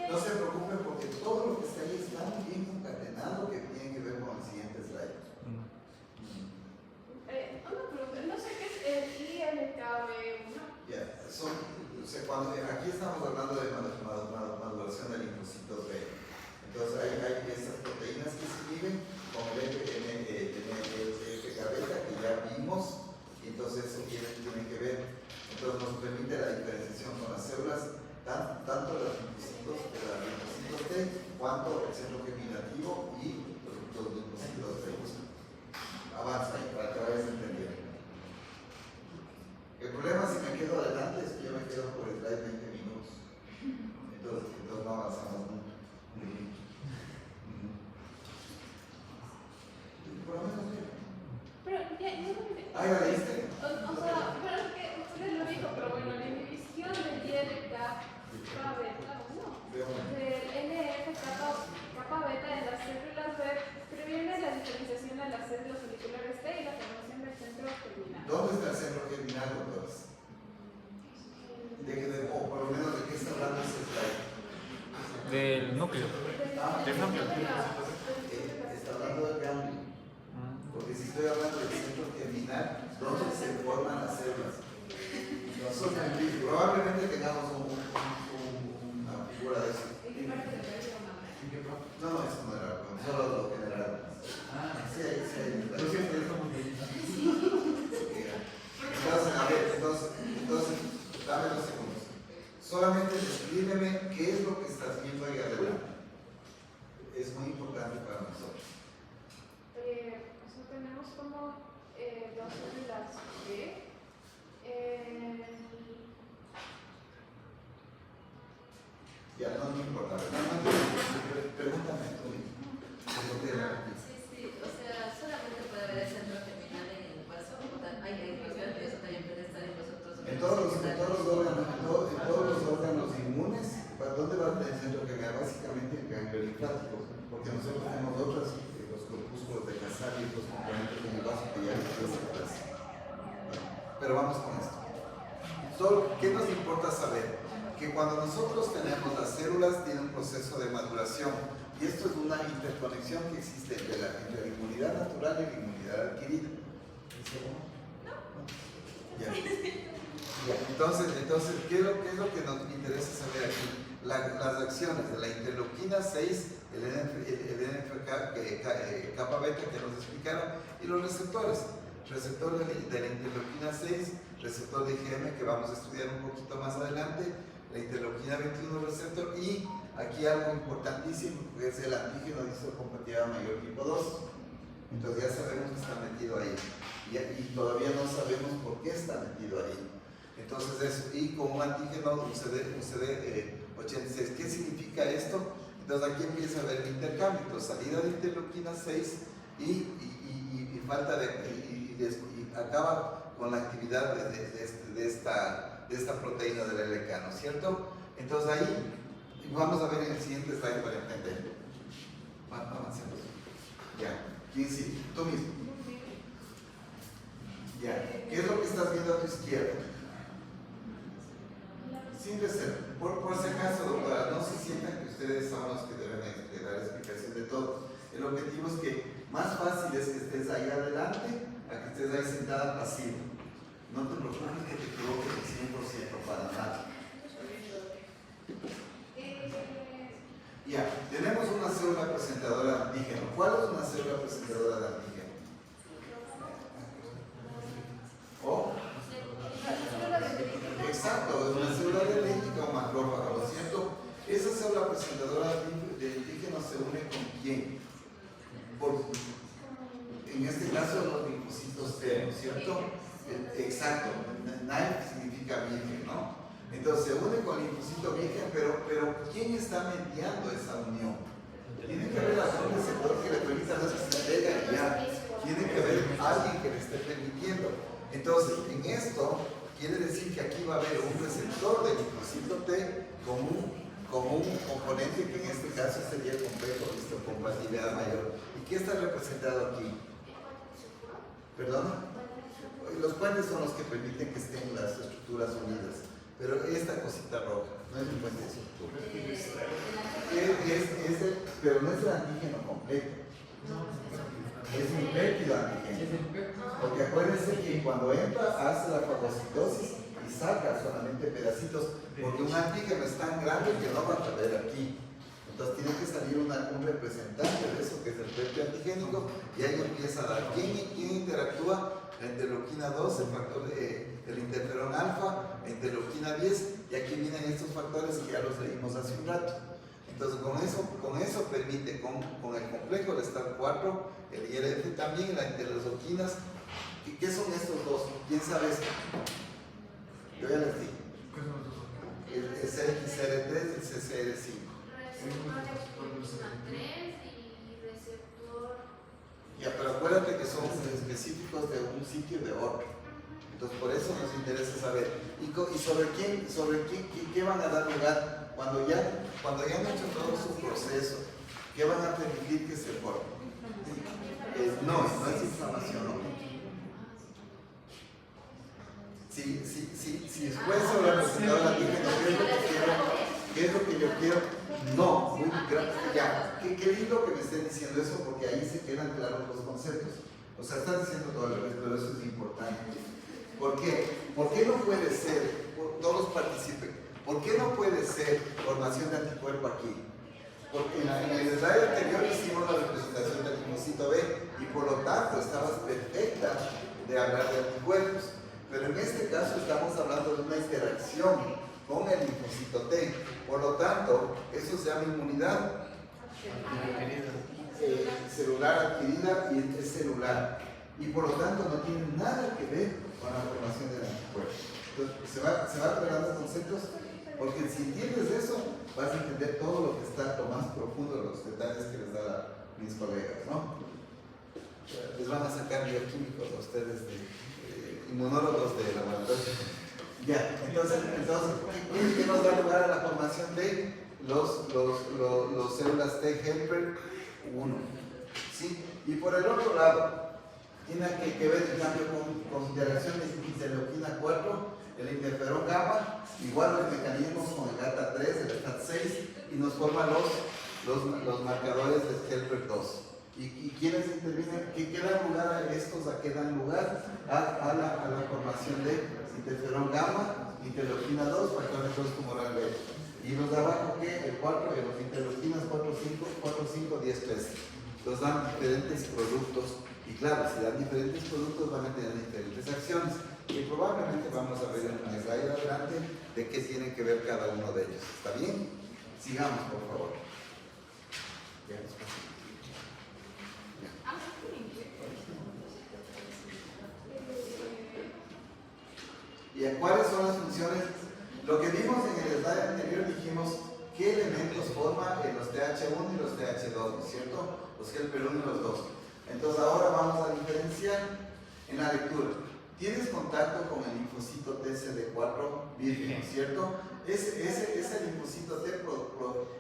No se preocupen porque todo lo que está ahí está muy bien concatenado que tiene que ver con el siguiente slide. Una pregunta, no sé qué es el ILKB1. Ya, aquí estamos hablando de maduración del linfocito B. Entonces hay esas proteínas que se viven con el FK-beta que ya vimos, y entonces eso tiene que ver, entonces nos permite la diferenciación con las células, tanto de los linfocitos T, cuanto el centro germinativo y los linfocitos T. Avanza ahí para que vayas entendiendo. El problema si me quedo adelante es que yo me quedo por el slide 20 minutos. Entonces no avanzamos nunca. Por lo menos bien. Pero ya no ¿Ahí la leíste? O sea, pero es que ustedes lo dijo, pero bueno, la inhibición del ILK-beta, no, del NF-kappa-beta en las células B previene la diferenciación de las células folliculares T y la formación del centro germinal. ¿Dónde está el centro germinal, doctores? O por lo menos de qué está hablando ese slide. Del núcleo. Del núcleo. Está hablando del ganglio. Porque si estoy hablando del centro germinal, ¿dónde se forman las células? Nosotros probablemente tengamos una figura de eso. No, eso no era, solo lo general. Sí, sí. Pero siempre estamos entonces, a ver, entonces, dame 2 segundos. Solamente descríbeme qué es lo que estás viendo ahí adelante. Es muy importante para nosotros. Tenemos como 2 células B. Ya, no me importa. Pregúntame tú. Sí, o sea, solamente puede haber el centro germinal en el vaso. Eso también puede estar en los otros En todos los órganos inmunes, ¿dónde va el centro germinal? Básicamente el ganglio linfático, porque nosotros tenemos los corpúsculos de Casal y otros componentes en el vaso que ya les. Pero vamos con esto. ¿Qué nos importa saber? Que cuando nosotros tenemos las células tiene un proceso de maduración, y esto es una interconexión que existe entre la inmunidad natural y la inmunidad adquirida. Ya. Entonces, ¿qué es lo que nos interesa saber aquí? Las reacciones de la interleuquina 6, el NF-kappa-beta que nos explicaron, y los receptores. Receptor de la interleuquina 6, receptor de IgM que vamos a estudiar un poquito más adelante, la interleuquina 21 receptor, y aquí algo importantísimo que es el antígeno de histocompatibilidad mayor tipo 2. Entonces ya sabemos que está metido ahí, y todavía no sabemos por qué está metido ahí. Entonces eso, y con un antígeno UCD86. ¿Qué significa esto? Entonces aquí empieza a haber el intercambio, entonces salida de interleuquina 6 y falta y acaba con la actividad de esta proteína del LK, ¿no es cierto? Entonces ahí vamos a ver en el siguiente slide para entender. Avancemos. Ya, ¿quién sí? Tú mismo. Ya, ¿qué es lo que estás viendo a tu izquierda? Sin reserva. Por si acaso, doctora, no se sientan que ustedes son los que deben dar explicación de todo. El objetivo es que más fácil es que estés ahí adelante a que estés ahí sentada pasiva. No te preocupes que te equivoques el 100% para nada. Ya, tenemos una célula presentadora de antígeno. ¿Cuál es una célula presentadora de antígeno? ¿O? Exacto, es una célula dendrítica o macrófago, ¿no es cierto? Esa célula presentadora de antígeno se une con quién? En este caso los linfocitos T, ¿no es cierto? Exacto, NAIF significa virgen, ¿no? Entonces se une con el linfocito virgen, pero ¿quién está mediando esa unión? Tiene que haber algún receptor que le permita no que se pega y ya. Tiene que haber alguien que le esté permitiendo. Entonces, en esto quiere decir que aquí va a haber un receptor del linfocito T como un componente que en este caso sería el complejo de histocompatibilidad mayor. ¿Y qué está representado aquí? ¿Perdón? Los puentes son los que permiten que estén las estructuras unidas, pero esta cosita roja no es un puente de estructura. pero no es el antígeno completo. Es un péptido antigénico. Porque acuérdense que cuando entra hace la fagocitosis y saca solamente pedacitos, porque un antígeno es tan grande que no va a caber aquí. Entonces tiene que salir un representante de eso, que es el péptido antigénico, y ahí empieza a dar. ¿Quién interactúa? La interleuquina 2, el factor del interferón alfa, la interleuquina 10, y aquí vienen estos factores que ya los leímos hace un rato. Entonces con eso permite, con el complejo del STAT4, el IRF también, las interleuquinas. ¿Qué son estos dos? ¿Quién sabe esto? Yo ya les dije. El CXR3 y el CCR5. Ya, pero acuérdate que son específicos de un sitio y de otro. Entonces por eso nos interesa saber. ¿Y sobre qué van a dar lugar? Cuando ya han hecho todo su proceso, ¿qué van a permitir que se forme? No es inflamación, ¿no? Si después sobre el resultado del antígeno, ¿qué es lo que yo quiero? No, ya. Qué lindo que me estén diciendo eso, porque ahí se quedan claros los conceptos. O sea, están diciendo todo al revés, pero eso es importante. ¿Por qué? ¿Por qué no puede ser, todos participen, por qué no puede ser formación de anticuerpo aquí? Porque en el slide anterior hicimos la representación del linfocito B y por lo tanto estabas perfecta de hablar de anticuerpos. Pero en este caso estamos hablando de una interacción con el linfocito T. Por lo tanto, eso se llama inmunidad celular adquirida y es celular. Y por lo tanto no tiene nada que ver con la formación del anticuerpo. Entonces, se va aclarando conceptos, porque si entiendes eso, vas a entender todo lo que está, lo más profundo de los detalles que les da mis colegas, ¿no? Les van a sacar bioquímicos a ustedes inmunólogos de laboratorio. Ya, entonces ¿qué nos da lugar a la formación de los células T helper 1? ¿Sí? Y por el otro lado, tiene que ver en cambio con interacción de interleuquina 4, el interferón gamma, igual los mecanismos con el GATA3, el STAT6, y nos forman los marcadores de helper 2. ¿Y quiénes intervienen? ¿Qué dan lugar a estos? ¿A qué dan lugar? A la formación de interferón gamma, interleuquina 2, factor de cross tumoral B. Y los de abajo, ¿qué? El 4, los interleuquinas 4, 5, 10, 13. Los dan diferentes productos. Y claro, si dan diferentes productos van a tener diferentes acciones. Y probablemente vamos a ver en un slide adelante de qué tiene que ver cada uno de ellos. ¿Está bien? Sigamos, por favor. Ya nos pasamos. ¿Y cuáles son las funciones? Lo que vimos en el slide anterior, dijimos qué elementos forman los TH1 y los TH2, ¿no es cierto? Los helper 1 y los 2. Entonces ahora vamos a diferenciar en la lectura. Tienes contacto con el linfocito TCD4 virgen, ¿no es cierto? Ese linfocito T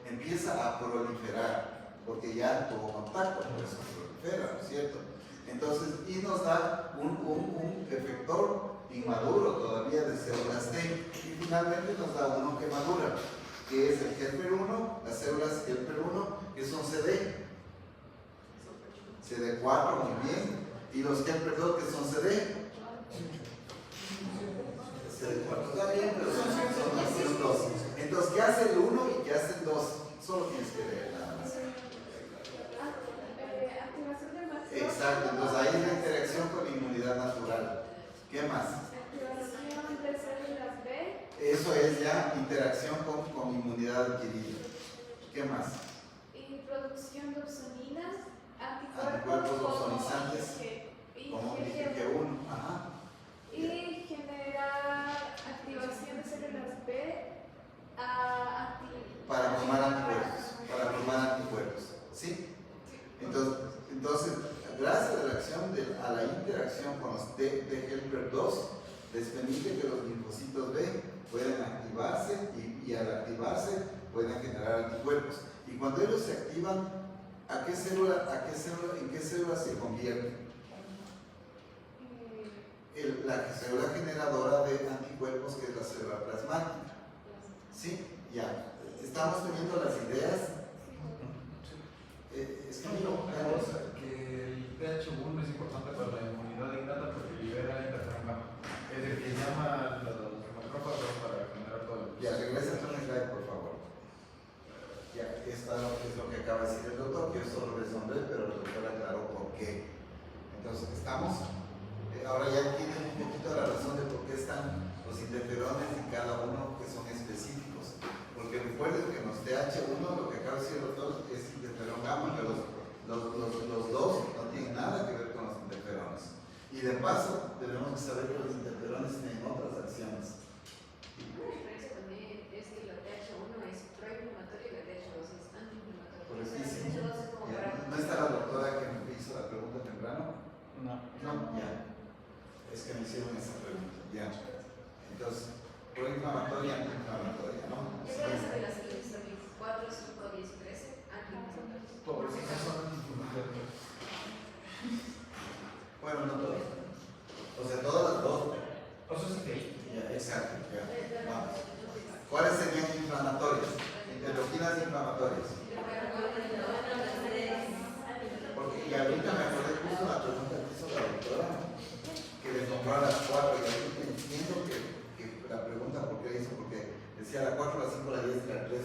empieza a proliferar, porque ya tuvo contacto, por eso prolifera, ¿no es cierto? Entonces, y nos da un efector inmaduro todavía de células T, y finalmente nos da uno que madura, que es el helper 1, las células helper 1, que son CD4, muy bien, y los helper 2, que son CD4 está bien, pero son los 2. Entonces, ¿qué hace el 1 y qué hace el 2? Solo tienes que leer nada más. Exacto, entonces ahí es la interacción con la inmunidad natural. ¿Qué más? Activación de células B. Eso es ya interacción con inmunidad adquirida. ¿Qué más? Y producción de opsoninas, Anticuerpos opsonizantes, como IgG1. Ajá. Y generar activación de células B para formar anticuerpos. ¿Sí? Entonces, gracias a la interacción con los T helper 2, les permite que los linfocitos B puedan activarse y al activarse puedan generar anticuerpos. Y cuando ellos se activan, ¿en qué célula se convierten? La célula generadora de anticuerpos, que es la célula plasmática. ¿Sí? Ya. ¿Estamos teniendo las ideas? claro qué es lo que acaba de decir el doctor, que yo solo les nombré, pero el doctor aclaró por qué. Entonces, ¿estamos? Ahora ya entienden un poquito la razón de por qué están los interferones en cada uno, que son específicos. Porque recuerden que en los TH1, lo que acaba de decir el doctor, es interferón gamma, pero los dos no tienen nada que ver con los interferones. Y de paso, debemos saber que los interferones tienen otras acciones. Una diferencia también es que la TH1 es proinflamatoria y la TH2 es antiinflamatoria. Por eso La TH2 es como para... ¿No está la doctora que me hizo la pregunta temprano? No. No, ya. Es que me hicieron esa pregunta, ya. Entonces, proinflamatoria, antiinflamatoria, ¿no? Esa es de las que son 4, 5, 10, 13, antiinflamatorias. Todos esos son antiinflamatorios. Bueno, no todos. O sea, todas las dos. Ya, exacto, ya. Vamos. ¿Cuáles serían inflamatorias? Interleuquinas inflamatorias. Porque, y ahorita me acordé justo la pregunta que hizo la doctora, que le nombró a las 4, y ahorita entiendo que la pregunta por qué hizo, porque decía la 4, la 5, la 10 y la 3,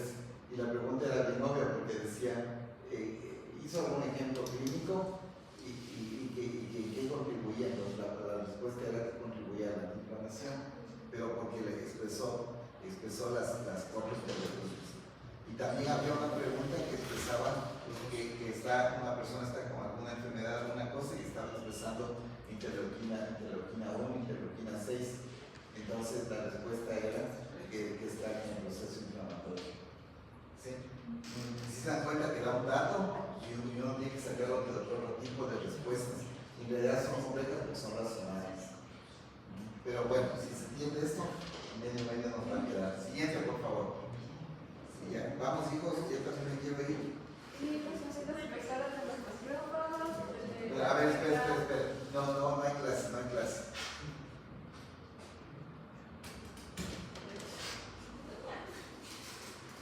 y la pregunta era bien obvia, porque decía, hizo algún ejemplo clínico y que contribuía, entonces la respuesta era que contribuía a la inflamación, pero porque le expresó las 4 estereotipos. Y también había una pregunta que expresaba una persona está con alguna enfermedad, alguna cosa, y estaba expresando interleuquina 1, interleuquina 6. Entonces la respuesta era que está en el proceso inflamatorio. ¿Sí? Si se dan cuenta que da un dato y uno tiene que sacar otro tipo de respuestas. En realidad son complejas porque son racionales. Pero bueno, si se entiende esto, medio nos va a quedar. Siguiente, por favor. Sí, ya. Vamos, hijos, yo también me quiero ir. Sí, pues así las empezaron a las macrófagos. A ver, espera. No hay clase.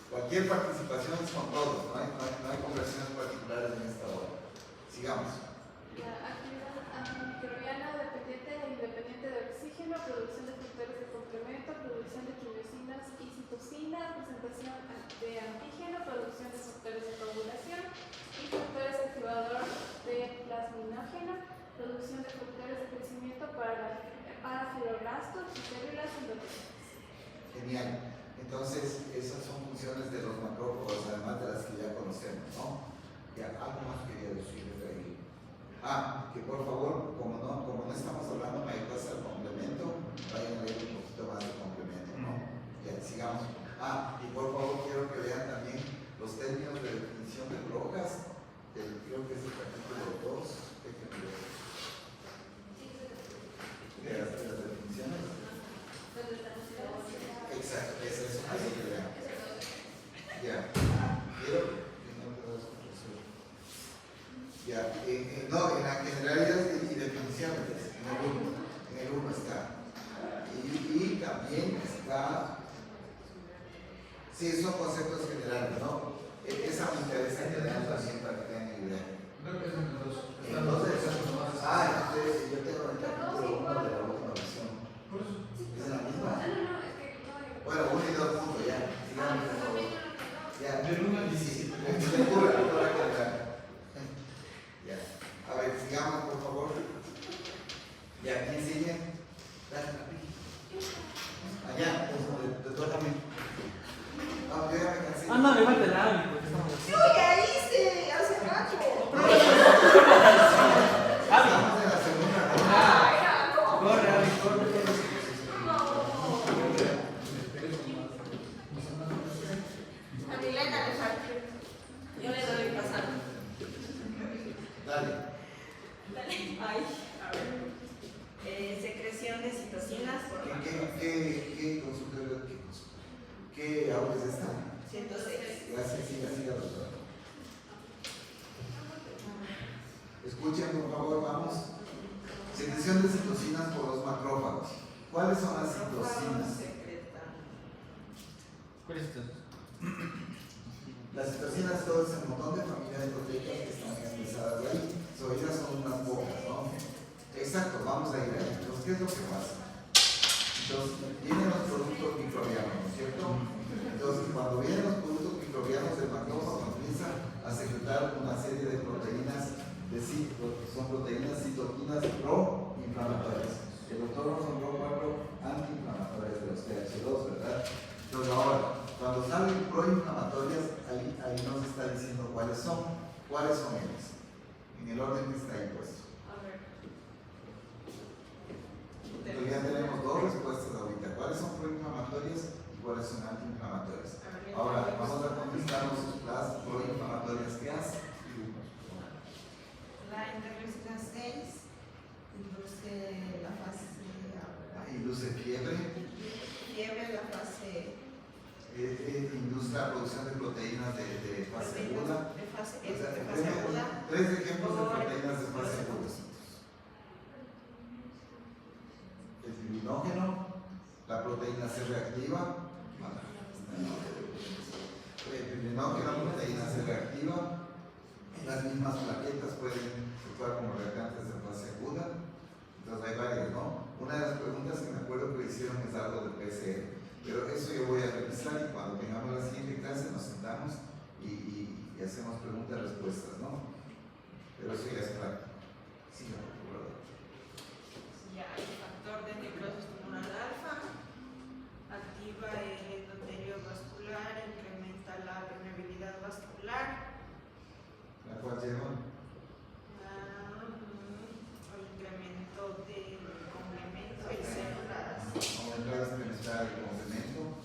Cualquier participación es con todos, no hay conversaciones particulares en esta hora. Sigamos. La actividad antimicrobiana dependiente e independiente de oxígeno, producción de factores de complemento, producción de quimiosinas y citocinas, presentación de antígeno, producción de factores de coagulación y factores activadores de plasminógeno, producción de factores de crecimiento para fibroblastos y células endoteliales. Genial. Entonces, esas son funciones de los macrófagos, además de las que ya conocemos, ¿no? Ya, algo más quería decirles de ahí. Que por favor, como no estamos hablando mariposas al complemento, vayan a leer un poquito más de complemento, ¿no? Ya, sigamos. Y por favor, quiero que vean también los términos de definición de rocas, creo que es el capítulo 2, déjenme ver. De las definiciones. Exacto, es eso, así que vean. Ya, quiero que no te das confusión. Ya, no, en la generalidad y definiciones, en el 1 está. Y también está, sí, son conceptos generales, ¿no? Esa me interesa que vean también para que tengan idea. Entonces, yo tengo el capítulo 1 de la última versión. ¿Es la misma? Bueno, 1 y 2 puntos, ya. Sigamos, por favor. Ya. Del 1 al 17. Ya. A ver, sigamos, por favor. Ya, ¿quién sigue? Allá, te toca a mí. No, yo ya me cansé. No, le falta el hábito. ¡No, ya hice! ¡Hace rato! Estamos en la segunda ronda. Corre. A Milena le falta. Yo le doy pasar. Dale. Ay, a ver. Secreción de citocinas por ¿Qué consultorio? ¿Qué audio es esta? 106. Gracias, siga, doctora. Escuchen, por favor, vamos. Secreción de citocinas por los macrófagos. ¿Cuáles son las citocinas? ¿Cuál es esto? Las citocinas, todo es el montón de familia de proteínas que están expresadas de ahí. Ellas son unas pocas, ¿no? Exacto, vamos a ir ahí. Entonces, ¿qué es lo que pasa? Entonces, vienen los productos microbianos, ¿no es cierto? Entonces, cuando vienen los productos microbianos del macrófago, también son proteínas citoquinas proinflamatorias. El doctor nos nombró 4 antiinflamatorias de los TH2, ¿verdad? Entonces ahora, cuando salen proinflamatorias, ahí nos está diciendo cuáles son. ¿Cuáles son ellas? En el orden que está ahí puesto. A ver. Entonces ya tenemos 2 respuestas ahorita. ¿Cuáles son proinflamatorias y cuáles son antiinflamatorias? Ahora, vamos a contestarnos las proinflamatorias que hacen. La interleucina 6 induce la fase Induce fiebre, la fase induce la producción de proteínas de fase aguda. de fase O sea, aguda. 3 ejemplos de proteínas de fase aguda. El fibrinógeno, la proteína C reactiva, el fibrinógeno, proteína C reactiva, las mismas plaquetas pueden actuar como reactantes de fase aguda. Entonces hay varias, ¿no? Una de las preguntas que me acuerdo que hicieron es algo del PCR, pero eso yo voy a revisar y cuando tengamos la siguiente clase nos sentamos y hacemos preguntas y respuestas, ¿no? Pero eso ya es práctico. Sí, por favor. Ya, el factor de necrosis tumoral alfa activa el endotelio vascular, incrementa la permeabilidad vascular. ¿La cual lleva? El incremento del complemento y células. Aumentar la experimental y complemento.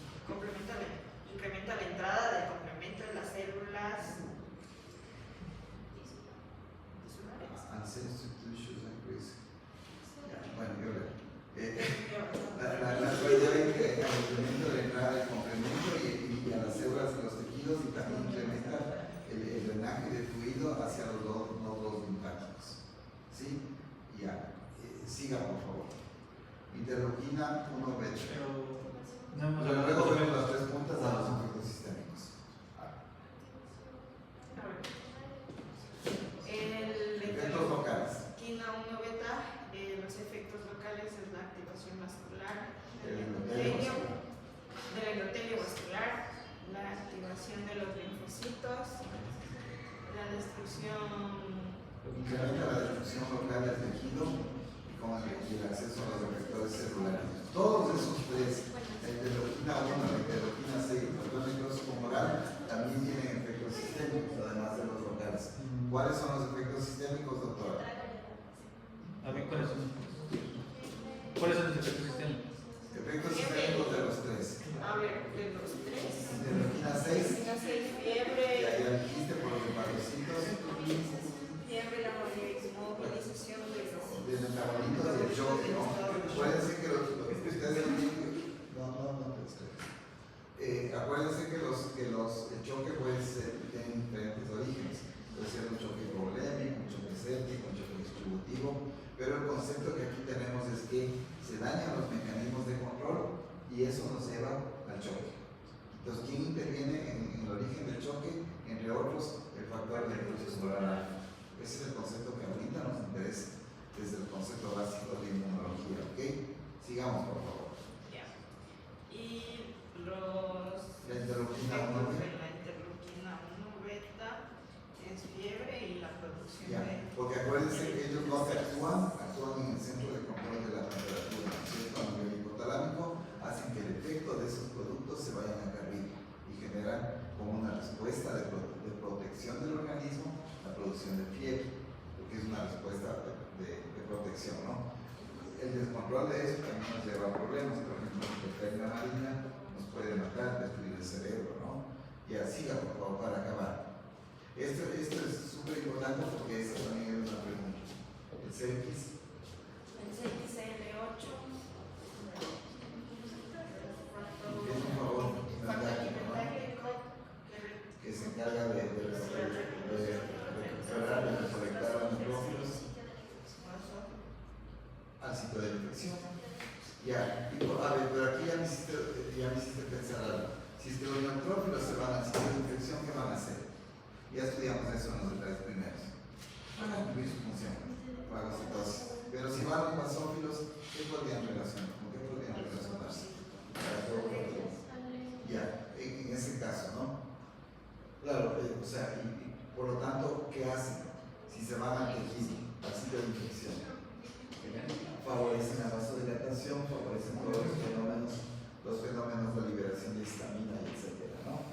Incrementa la entrada del complemento en las células tisulares. Ancestral tissues increase. Bueno, yo leo. La cualidad incrementa la entrada del complemento y a las células de los tejidos y también incrementa el drenaje de fluido hacia los nódulos linfáticos. ¿Sí? Ya. Siga, por favor. Interleuquina 1 beta. Luego vemos las 3 puntas a los efectos sistémicos. Efectos locales. Quina 1 beta, los efectos locales es la activación vascular El del endotelio vascular, la activación de los linfocitos, la destrucción. Incrementa la destrucción local del tejido y el acceso a los efectores celulares. Todos esos 3, la interleuquina 1, la interleuquina 6 y el factor necrosis tumoral, también tienen efectos sistémicos, además de los locales. ¿Cuáles son los efectos sistémicos, doctora? A ver, ¿cuáles son los efectos sistémicos? Efectos sistémicos de los 3. A ver, de los 3. Interleuquina 6, Fiebre, ya dijiste por los hepatocitos, fiebre, la movilización de los. del metabolito del choque, ¿no? Acuérdense que lo que ustedes tienen, acuérdense que el choque puede ser, tiene diferentes orígenes. Puede ser un choque problemático, un choque séptico, un choque distributivo, pero el concepto que aquí tenemos es que se dañan los mecanismos de control y eso nos lleva al choque. Entonces, ¿quién interviene en el origen del choque? Entre otros, el factor de necrosis tumoral. Ese es el concepto que ahorita nos interesa, desde el concepto básico de inmunología, ¿ok? Sigamos, por favor. Ya. Y los. La interleuquina 1 beta. La interleuquina 1 beta es fiebre y la producción Ya, de. porque acuérdense que ellos no actúan en el centro de control de la temperatura, ¿cierto? A nivel hipotalámico, hacen que el efecto de esos productos se vayan acá arriba y generan como una respuesta de protección del organismo la producción de fiebre, porque es una respuesta de protección, ¿no? El descontrol de eso también nos lleva a problemas, por ejemplo, la hipertermia marina nos puede matar, destruir el cerebro, ¿no? Y así, por favor, para acabar. Esto es súper importante porque esta también es una pregunta. El CX. El CXL8. Es un favor que se encarga de recuperar y recolectar los neutrófilos al sitio de infección. Ya, a ver, pero aquí ya me hiciste pensar algo. Si es que los neutrófilos se van al sitio de infección, ¿qué van a hacer? Ya estudiamos eso en los detalles primeros. Van a cumplir su función, fagocitosis. Pero si van los basófilos, ¿qué podrían relacionar? ¿Con qué podrían relacionarse? Ya, en ese caso, ¿no? Claro, o sea, y por lo tanto, ¿qué hacen? Si si se van al tejido, al sitio de infección. Favorecen la vasodilatación, favorecen todos los fenómenos de liberación de histamina, etcétera, ¿no?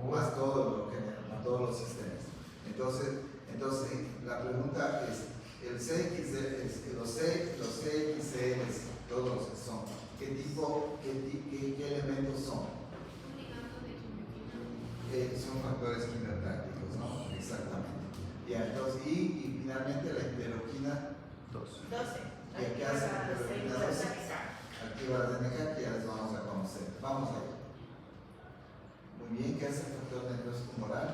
Más todo lo que más todos los sistemas. Entonces, la pregunta es, los CXCLs, todos los que son, ¿qué elementos son? Son factores quimiotácticos, ¿no? Exactamente. Ya, entonces, y finalmente la interleuquina 12. ¿Qué hace la interleuquina 12? Activa la DNK, que ya les vamos a conocer. Vamos allá. Muy bien, ¿qué hace el factor necrótico moral?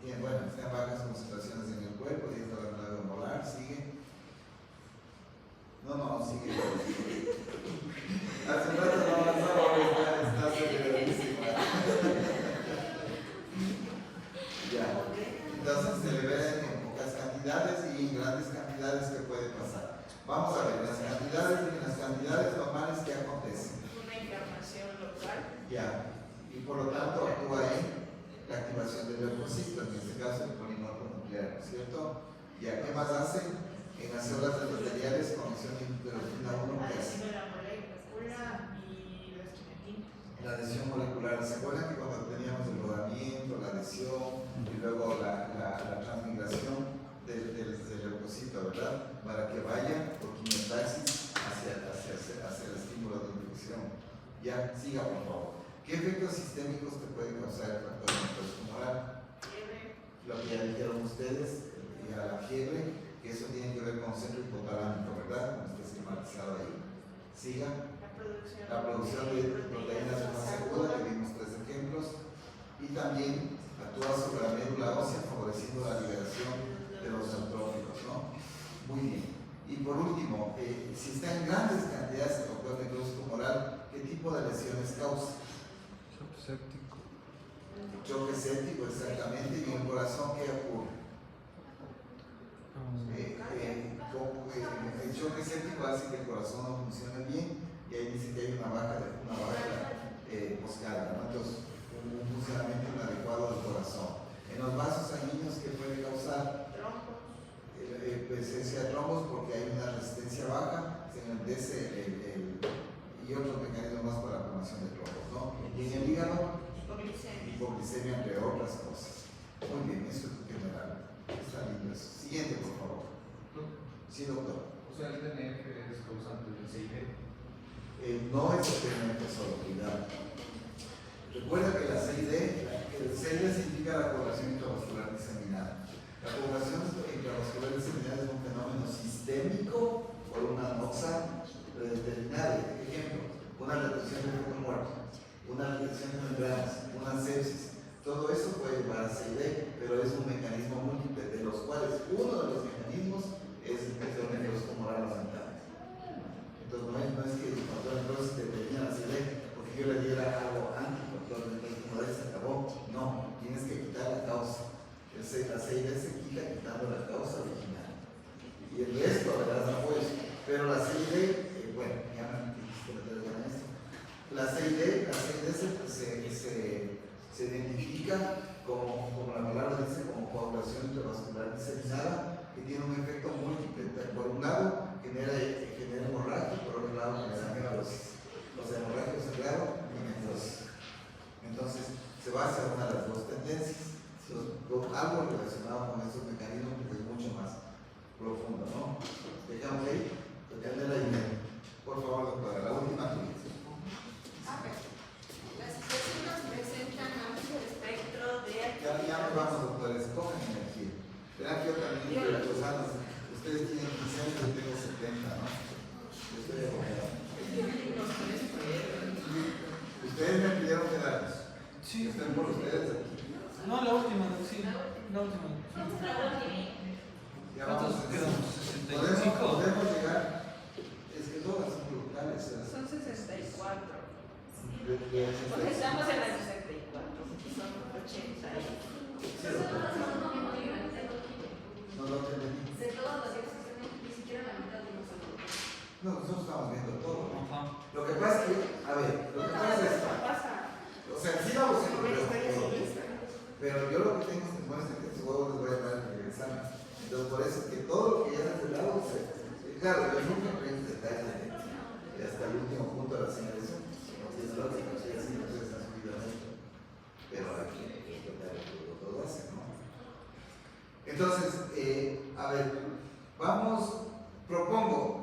Bien, bueno, están bajas concentraciones en el cuerpo, y esto va a hablar molar, sigue. No, sigue. Hace un rato no avanzaba, está aceleradísima. Ya. Entonces se libera en pocas cantidades y en grandes cantidades que puede pasar. Vamos a ver, las cantidades normales que acontecen. Una inflamación local. Ya. Y por lo tanto actúa en la activación del leucocito, en este caso el polimorfo nuclear, ¿no es cierto? ¿Ya qué más hace? En las células endoteliales, conexión de interleuquina 1, ¿qué hace? La molécula y la esqueletina. La adhesión molecular. ¿Se acuerdan que cuando teníamos el rodamiento, la adhesión y luego la transmigración del leucocito, ¿verdad? Para que vaya por quimiotaxis hacia el estímulo de infección. Ya, siga por favor. ¿Qué efectos sistémicos te puede causar el factor necrótico moral? Fiebre. Lo que ya dijeron ustedes, la fiebre, que eso tiene que ver con el centro hipotalámico, ¿verdad? Como está esquematizado ahí. Siga. La producción de proteínas de masa aguda, que vimos 3 ejemplos, y también actúa sobre la médula ósea, favoreciendo la liberación de los neutrófilos, ¿no? Muy bien. Y por último, si está en grandes cantidades el factor necrótico moral, ¿qué tipo de lesiones causa? Séptico. Choque séptico, exactamente, y en el corazón, ¿qué ocurre? El choque séptico hace que el corazón no funcione bien, y ahí dice que hay una baja poscarga, ¿no? Entonces, un funcionamiento inadecuado del corazón. En los vasos sanguíneos, ¿qué puede causar? Trombos. Presencia de trombos, porque hay una resistencia baja, se enlentece y otros mecanismos más para la formación de trombos, ¿no? Y en el hígado, hipoglicemia, entre otras cosas. Muy bien, eso es general. Está lindo eso. Siguiente, por favor. Sí, doctor. O sea, el DNF es causante del CID. No es obviamente solo, cuidado. Recuerda que la CID, el CID significa la población intravascular diseminada. La población intravascular diseminada es un fenómeno sistémico por una noxa predeterminada. Ejemplo, una retención de foco muerto, una retención de membranas, una sepsis. Todo eso puede llevar a CID, pero es un mecanismo múltiple, de los cuales uno de los mecanismos es el factor necrótico moral lamentable. Entonces no es que el factor necrótico te tenía la CID porque yo le diera algo antifactor necrótico moral y se acabó. No, tienes que quitar la causa. La CID se quita quitando la causa original. Y el resto le das apoyo. Pero la CID, bueno, ya me dijiste esto. La CID se identifica como la palabra dice, como coagulación intravascular diseminada, que tiene un efecto múltiple. Por un lado, genera hemorragia, por otro lado, genera necrosis. Los hemorragios en grado y necrosis. Entonces, se basa en una de las dos tendencias. Algo relacionado con estos mecanismos, que es mucho más profundo, ¿no? Dejamos ahí, la idea. Por favor, doctora, la última tuya. Las personas presentan amplio espectro de Ya nos vamos, doctores, cojan energía. Verán que yo también estoy acosando. Ustedes tienen 15 años, yo tengo 70, ¿no? Yo estoy abogado. Ustedes me pidieron quedarnos. Sí. Están por ustedes aquí. No, la última, sí. La última. Ya vamos. ¿Cuántos quedamos? 65. Podemos llegar. Es que todas son brutales. Son 64. Porque Estamos en la 64, son 80. No lo entendí. De todos los sistemas, ni siquiera la mitad de uno solo. No, nosotros estamos viendo todo. ¿no? Ajá. Lo que pasa es que, a ver, lo que pasa es, o sea, sí vamos a Pero yo lo que tengo es que muestra que los huevos les voy a dar en el examen. Entonces, por eso es que todo lo que ya desde el lado, claro, yo nunca aprendo detalles y hasta el último punto de la señalización. No tiene lógica, o sea, así no se está subido mucho. Pero aquí lo hacen, ¿no? Entonces, a ver, propongo